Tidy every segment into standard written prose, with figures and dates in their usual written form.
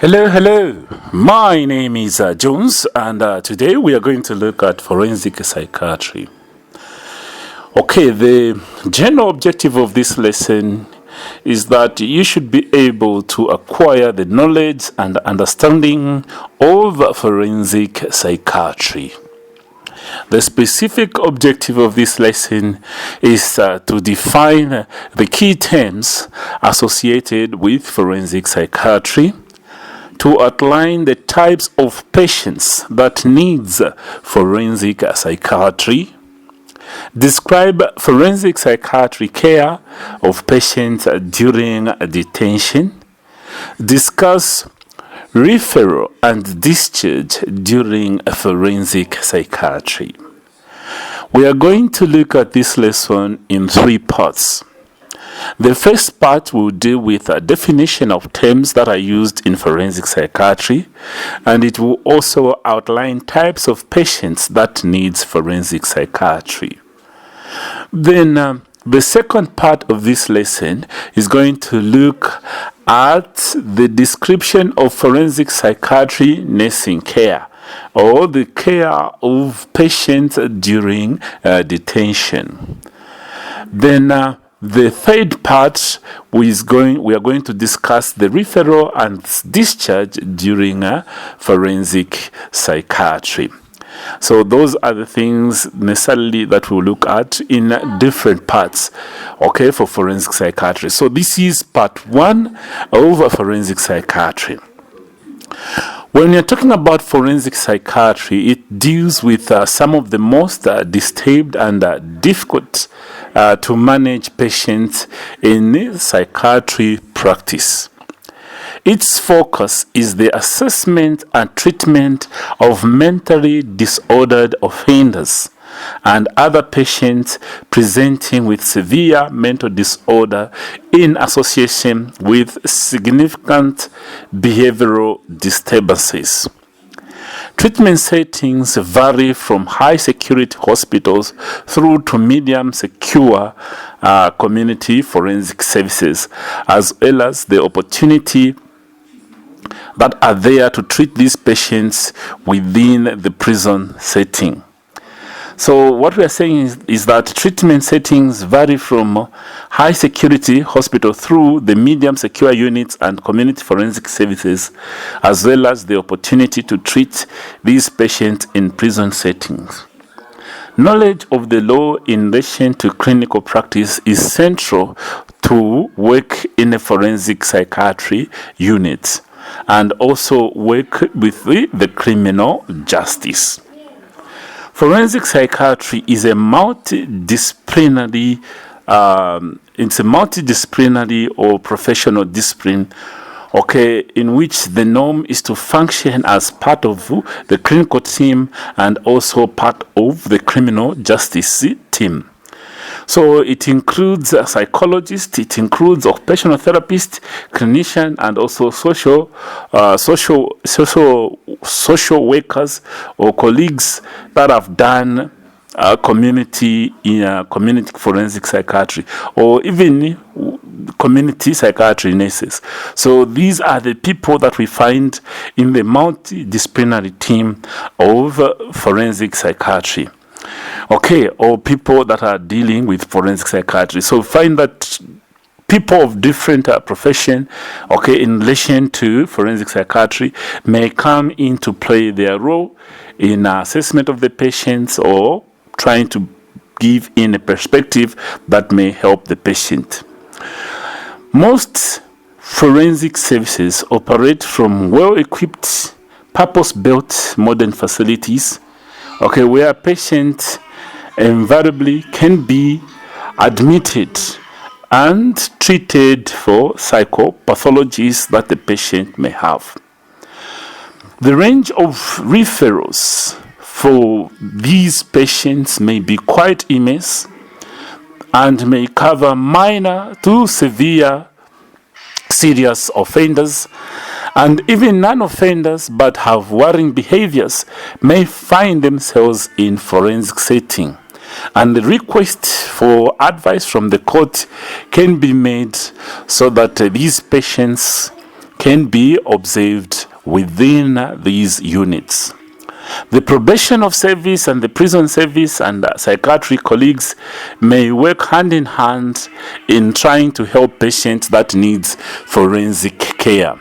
Hello. My name is Jones, and today we are going to look at forensic psychiatry. Okay, the general objective of this lesson is that you should be able to acquire the knowledge and understanding of forensic psychiatry. The specific objective of this lesson is to define the key terms associated with forensic psychiatry, to outline the types of patients that needs forensic psychiatry, describe forensic psychiatry care of patients during detention, discuss referral and discharge during forensic psychiatry. We are going to look at this lesson in 3 parts. The first part will deal with a definition of terms that are used in forensic psychiatry, and it will also outline types of patients that needs forensic psychiatry. Then the second part of this lesson is going to look at the description of forensic psychiatry nursing care, or the care of patients during detention. Then the third part we are going to discuss the referral and discharge during forensic psychiatry. So those are the things necessarily that we'll look at in different parts, okay, for forensic psychiatry. So this is part 1 of forensic psychiatry. When you're talking about forensic psychiatry, it deals with some of the most disturbed and difficult to manage patients in psychiatry practice. Its focus is the assessment and treatment of mentally disordered offenders and other patients presenting with severe mental disorder in association with significant behavioral disturbances. Treatment settings vary from high security hospitals through to medium secure community forensic services, as well as the opportunity that are there to treat these patients within the prison setting. So what we are saying is that treatment settings vary from high security hospital through the medium secure units and community forensic services, as well as the opportunity to treat these patients in prison settings. Knowledge of the law in relation to clinical practice is central to work in a forensic psychiatry unit and also work with the criminal justice. Forensic psychiatry is a multidisciplinary or professional discipline, okay, in which the norm is to function as part of the clinical team and also part of the criminal justice team. So it includes a psychologist, it includes occupational therapist, clinician, and also social workers or colleagues that have done community forensic psychiatry, or even community psychiatry nurses. So these are the people that we find in the multidisciplinary team of forensic psychiatry. Okay, or people that are dealing with forensic psychiatry. So find that people of different profession, okay, in relation to forensic psychiatry may come into play their role in assessment of the patients or trying to give in a perspective that may help the patient. Most forensic services operate from well-equipped, purpose-built modern facilities, okay, where patients invariably can be admitted and treated for psychopathologies that the patient may have. The range of referrals for these patients may be quite immense and may cover minor to severe serious offenders, and even non-offenders but have worrying behaviors may find themselves in forensic setting, and the request for advice from the court can be made so that these patients can be observed within these units. The probation of service and the prison service and psychiatry colleagues may work hand in hand in trying to help patients that need forensic care.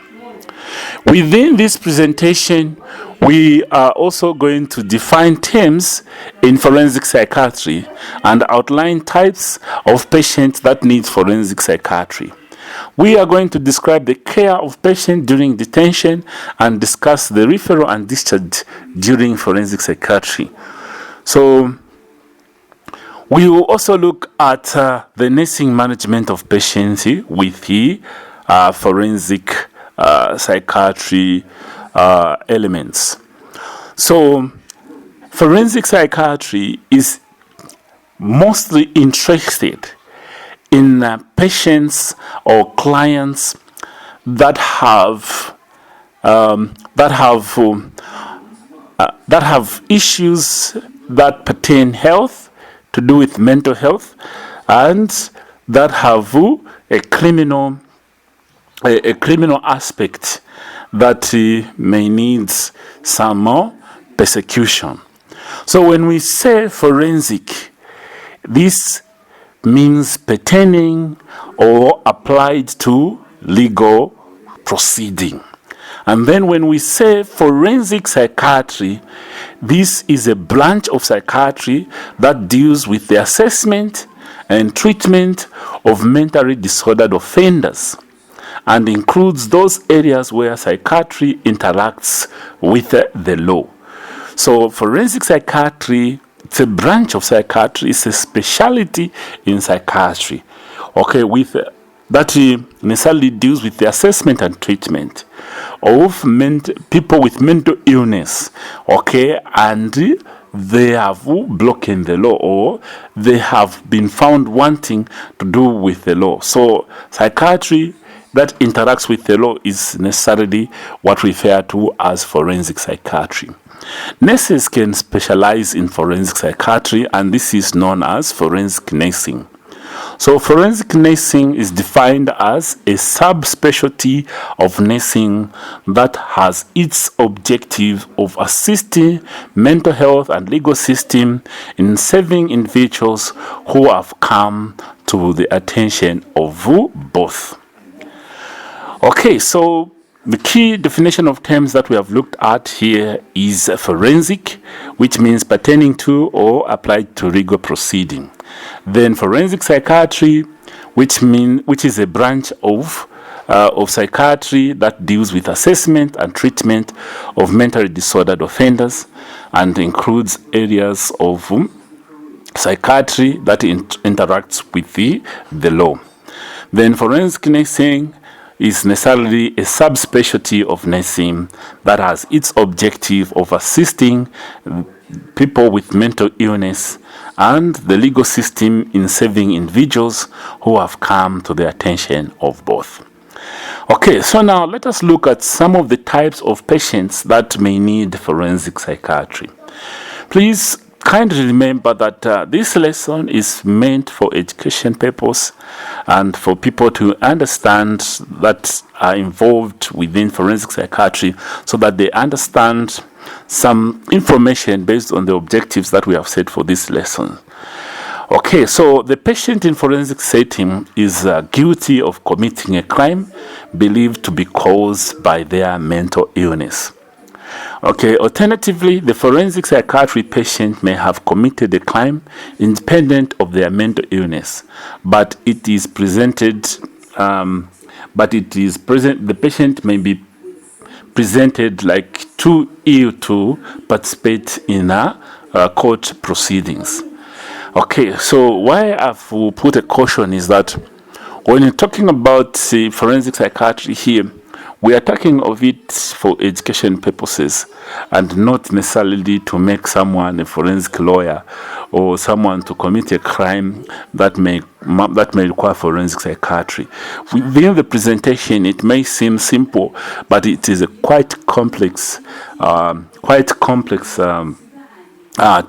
Within this presentation, we are also going to define terms in forensic psychiatry and outline types of patients that need forensic psychiatry. We are going to describe the care of patients during detention and discuss the referral and discharge during forensic psychiatry. So, we will also look at the nursing management of patients with the forensic psychiatry elements. So, forensic psychiatry is mostly interested in patients or clients that have issues that pertain health, to do with mental health, and that have a criminal aspect that may need some more persecution. So when we say forensic, this means pertaining or applied to legal proceeding. And then when we say forensic psychiatry, this is a branch of psychiatry that deals with the assessment and treatment of mentally disordered offenders and includes those areas where psychiatry interacts with the law. So forensic psychiatry, it's a branch of psychiatry, it's a specialty in psychiatry, okay, with that necessarily deals with the assessment and treatment of people with mental illness, okay, and they have broken the law or they have been found wanting to do with the law. So psychiatry that interacts with the law is necessarily what we refer to as forensic psychiatry. Nurses can specialize in forensic psychiatry, and this is known as forensic nursing. So forensic nursing is defined as a subspecialty of nursing that has its objective of assisting mental health and legal system in serving individuals who have come to the attention of both. Okay, so the key definition of terms that we have looked at here is forensic, which means pertaining to or applied to legal proceeding. Then forensic psychiatry, which is a branch of psychiatry that deals with assessment and treatment of mentally disordered offenders and includes areas of psychiatry that interacts with the law. Then forensic nursing is necessarily a subspecialty of nursing that has its objective of assisting people with mental illness and the legal system in serving individuals who have come to the attention of both. Okay, so now let us look at some of the types of patients that may need forensic psychiatry. Please kindly remember that this lesson is meant for education purpose and for people to understand that are involved within forensic psychiatry so that they understand some information based on the objectives that we have set for this lesson. Okay, so the patient in forensic setting is guilty of committing a crime believed to be caused by their mental illness. Okay, alternatively, the forensic psychiatry patient may have committed a crime independent of their mental illness, but the patient may be presented like too ill to participate in court proceedings. Okay, so why I've put a caution is that when you're talking about forensic psychiatry here, we are talking of it for education purposes and not necessarily to make someone a forensic lawyer or someone to commit a crime that may require forensic psychiatry. Within the presentation, it may seem simple, but it is a quite complex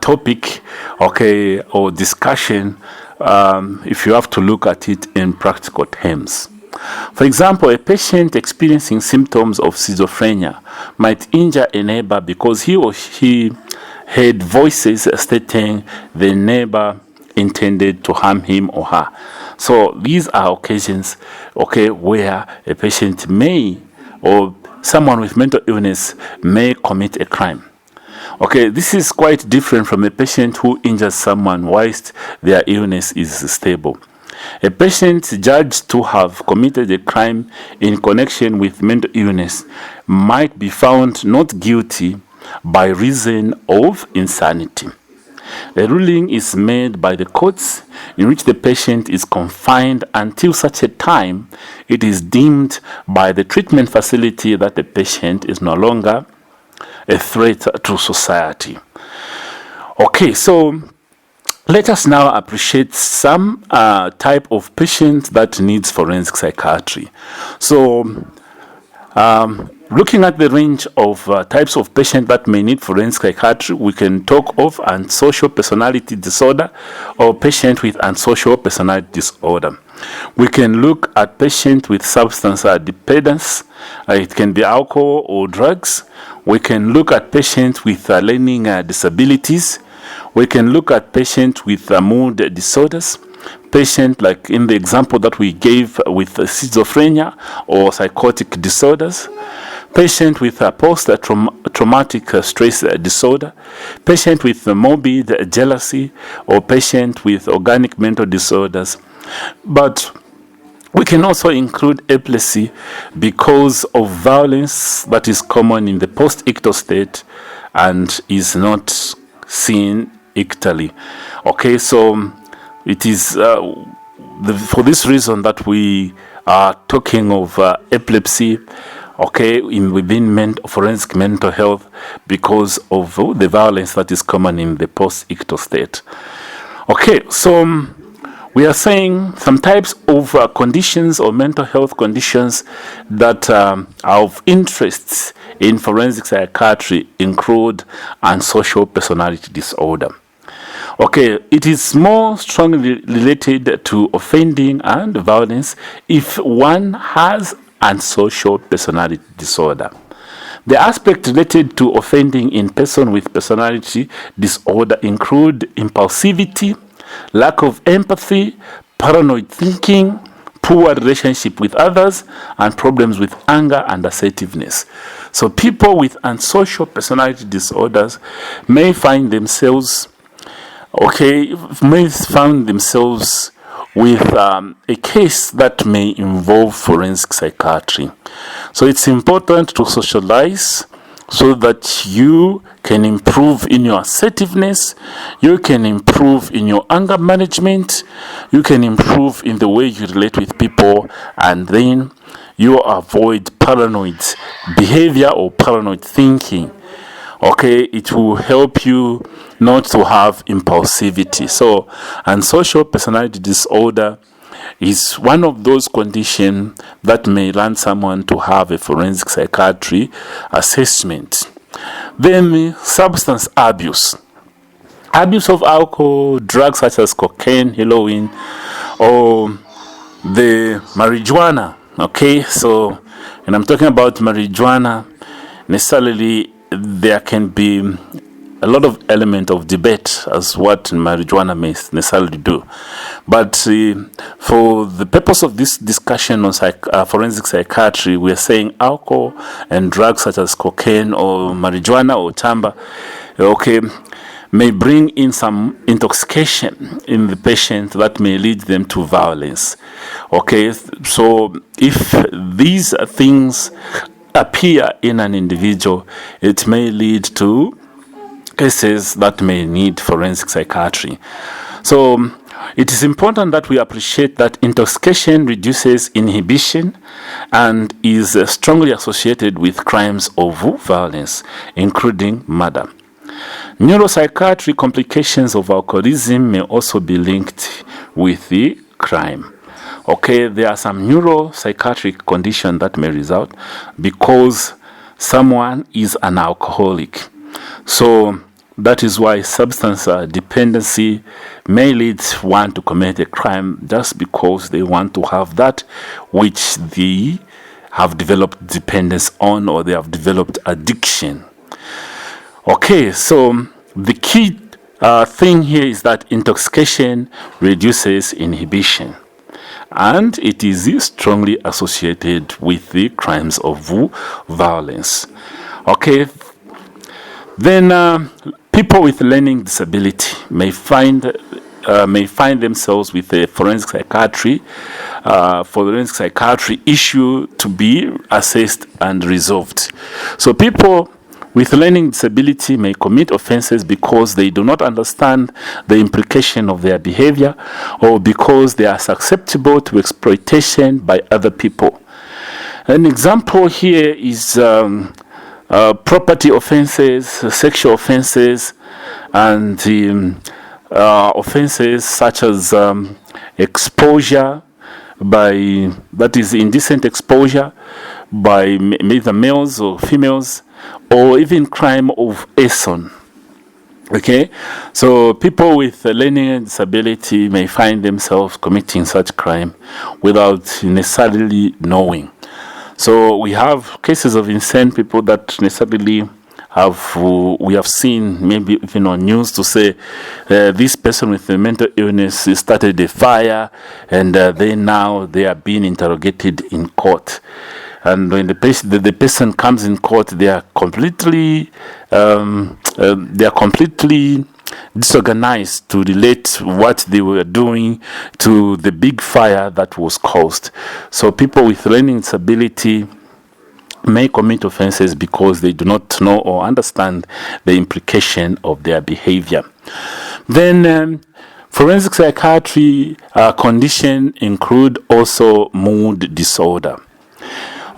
topic, okay, or discussion if you have to look at it in practical terms. For example, a patient experiencing symptoms of schizophrenia might injure a neighbor because he or she heard voices stating the neighbor intended to harm him or her. So these are occasions, where a patient may, or someone with mental illness may commit a crime. This is quite different from a patient who injures someone whilst their illness is stable. A patient judged to have committed a crime in connection with mental illness might be found not guilty by reason of insanity. A ruling is made by the courts in which the patient is confined until such a time it is deemed by the treatment facility that the patient is no longer a threat to society. So let us now appreciate some type of patient that needs forensic psychiatry. So looking at the range of types of patient that may need forensic psychiatry, we can talk of antisocial personality disorder or patient with antisocial personality disorder. We can look at patient with substance dependence. It can be alcohol or drugs. We can look at patient with learning disabilities. We can look at patient with mood disorders. Patient like in the example that we gave with schizophrenia or psychotic disorders. Patient with post-traumatic stress disorder. Patient with morbid jealousy or patient with organic mental disorders. But we can also include epilepsy because of violence that is common in the post-ictal state and is not seen ictally. So it is for this reason that we are talking of epilepsy within forensic mental health because of the violence that is common in the post-ictal state. So we are saying some types of conditions or mental health conditions that are of interest in forensic psychiatry include antisocial personality disorder. It is more strongly related to offending and violence if one has antisocial personality disorder. The aspects related to offending in person with personality disorder include impulsivity, lack of empathy, paranoid thinking, poor relationship with others, and problems with anger and assertiveness. So people with antisocial personality disorders may find themselves with a case that may involve forensic psychiatry. So it's important to socialize so that you can improve in your assertiveness, you can improve in your anger management, you can improve in the way you relate with people, and then you avoid paranoid behavior or paranoid thinking. It will help you not to have impulsivity. So, antisocial personality disorder is one of those conditions that may land someone to have a forensic psychiatry assessment. Then, substance abuse. Abuse of alcohol, drugs such as cocaine, heroin, or the marijuana. So when I'm talking about marijuana, necessarily there can be a lot of element of debate as what marijuana may necessarily do. But for the purpose of this discussion on forensic psychiatry, we are saying alcohol and drugs such as cocaine or marijuana or tamba, may bring in some intoxication in the patient that may lead them to violence. So if these things appear in an individual, it may lead to cases that may need forensic psychiatry. So it is important that we appreciate that intoxication reduces inhibition and is strongly associated with crimes of violence, including murder. Neuropsychiatric complications of alcoholism may also be linked with the crime. There are some neuropsychiatric conditions that may result because someone is an alcoholic. So That is why substance dependency may lead one to commit a crime just because they want to have that which they have developed dependence on, or they have developed addiction. Okay, so the key thing here is that intoxication reduces inhibition, and it is strongly associated with the crimes of violence. Okay, then people with learning disability may find themselves with a forensic psychiatry issue to be assessed and resolved. So people with learning disability may commit offenses because they do not understand the implication of their behavior, or because they are susceptible to exploitation by other people. An example here is property offenses, sexual offenses, and offenses such as exposure that is indecent exposure by either males or females, or even crime of arson. Okay, so people with learning disability may find themselves committing such crime without necessarily knowing. So we have cases of insane people that necessarily we have seen maybe even on news to say this person with a mental illness started a fire, and now they are being interrogated in court. And when the person comes in court, they are completely disorganized to relate what they were doing to the big fire that was caused. So people with learning disability may commit offenses because they do not know or understand the implication of their behavior. Then forensic psychiatry condition include also mood disorder.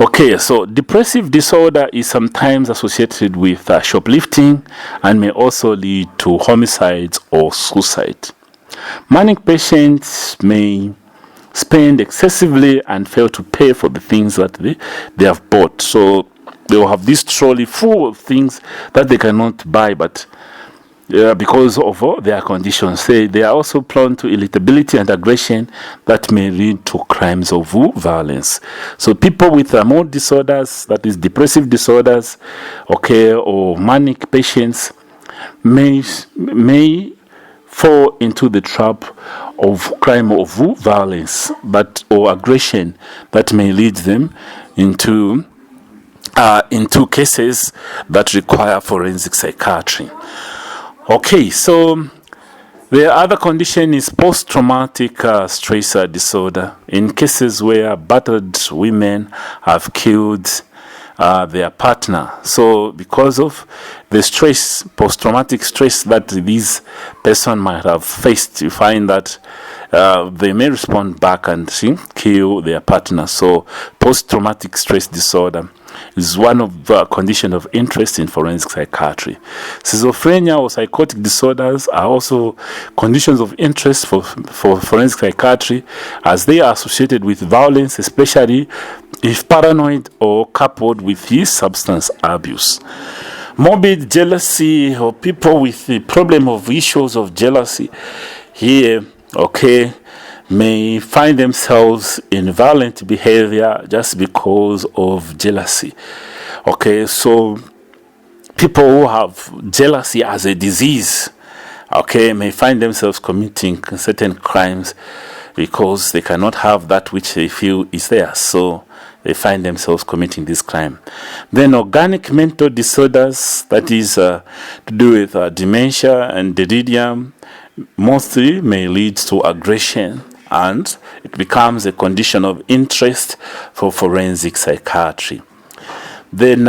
Okay, so depressive disorder is sometimes associated with shoplifting and may also lead to homicides or suicide. Manic patients may spend excessively and fail to pay for the things that they have bought. So they will have this trolley full of things that they cannot buy, but because of their conditions. They are also prone to irritability and aggression that may lead to crimes of violence. So people with mood disorders, that is depressive disorders, okay, or manic patients may fall into the trap of crime of violence or aggression that may lead them into cases that require forensic psychiatry. Okay, so the other condition is post-traumatic stress disorder, in cases where battered women have killed their partner. So because of the stress, post-traumatic stress that this person might have faced, you find that they may respond back and kill their partner. So post-traumatic stress disorder is one of the conditions of interest in forensic psychiatry. Schizophrenia or psychotic disorders are also conditions of interest for forensic psychiatry, as they are associated with violence, especially if paranoid or coupled with his substance abuse. Morbid jealousy, or people with the problem of issues of jealousy here, okay, may find themselves in violent behavior just because of jealousy. Okay, so people who have jealousy as a disease, okay, may find themselves committing certain crimes because they cannot have that which they feel is theirs. So they find themselves committing this crime. Then organic mental disorders, that is to do with dementia and delirium, mostly may lead to aggression, and it becomes a condition of interest for forensic psychiatry. Then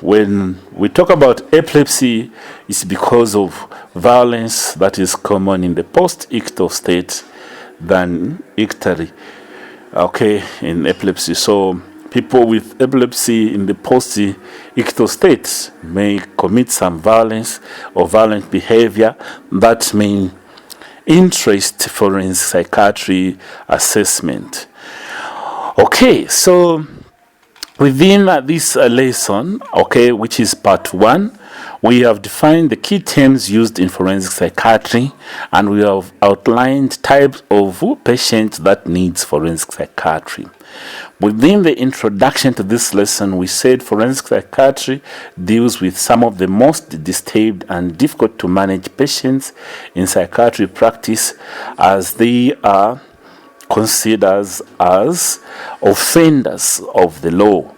when we talk about epilepsy, it's because of violence that is common in the post-ictal state than ictally, okay, in epilepsy. So people with epilepsy in the post-ictal state may commit some violence or violent behavior that may interest forensic psychiatry assessment. Okay, so within this lesson, okay, which is part 1, we have defined the key terms used in forensic psychiatry, and we have outlined types of patients that needs forensic psychiatry. Within the introduction to this lesson, we said forensic psychiatry deals with some of the most disturbed and difficult to manage patients in psychiatry practice, as they are considered as offenders of the law.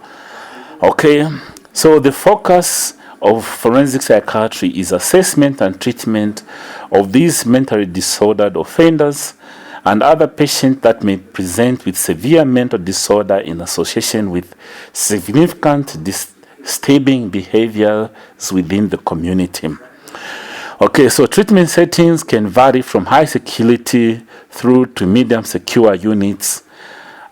Okay, so the focus of forensic psychiatry is assessment and treatment of these mentally disordered offenders and other patients that may present with severe mental disorder in association with significant disturbing behaviors within the community. Okay, so treatment settings can vary from high security through to medium secure units.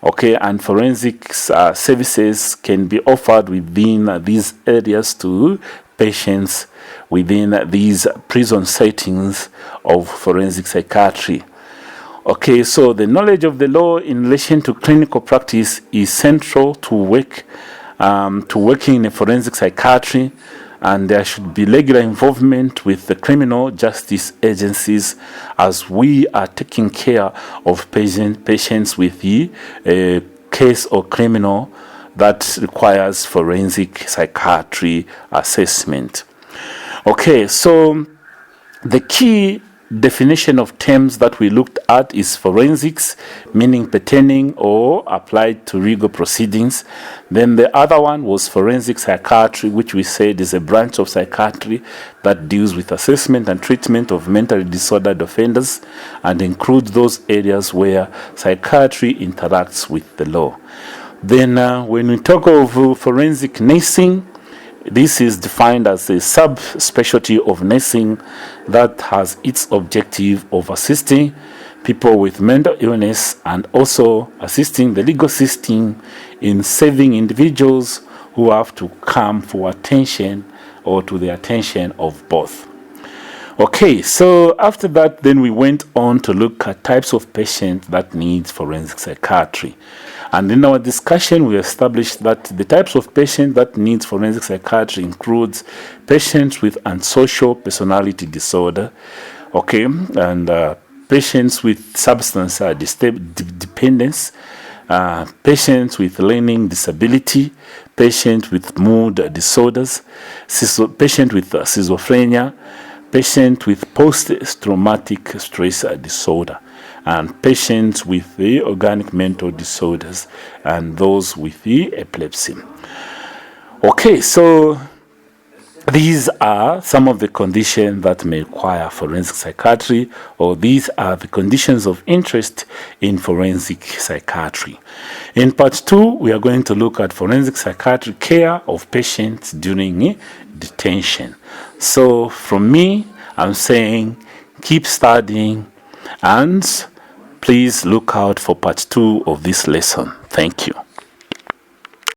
Okay, and forensic services can be offered within these areas to patients within these prison settings of forensic psychiatry. Okay, so the knowledge of the law in relation to clinical practice is central to working in a forensic psychiatry, and there should be regular involvement with the criminal justice agencies as we are taking care of patients with the case or criminal that requires forensic psychiatry assessment. Okay, so the key definition of terms that we looked at is forensics, meaning pertaining or applied to legal proceedings. Then the other one was forensic psychiatry, which we said is a branch of psychiatry that deals with assessment and treatment of mentally disordered offenders and includes those areas where psychiatry interacts with the law. Then when we talk of forensic nursing, this is defined as a subspecialty of nursing that has its objective of assisting people with mental illness and also assisting the legal system in saving individuals who have to come for attention or to the attention of both. Okay, so after that, then we went on to look at types of patients that need forensic psychiatry. And in our discussion, we established that the types of patients that need forensic psychiatry includes patients with antisocial personality disorder, okay, and patients with substance dependence, patients with learning disability, patients with mood disorders, patients with schizophrenia, patients with post-traumatic stress disorder, and patients with the organic mental disorders, and those with the epilepsy. Okay, so these are some of the conditions that may require forensic psychiatry, or these are the conditions of interest in forensic psychiatry. In part 2, we are going to look at forensic psychiatric care of patients during detention. So from me, I'm saying keep studying, and please look out for part 2 of this lesson. Thank you.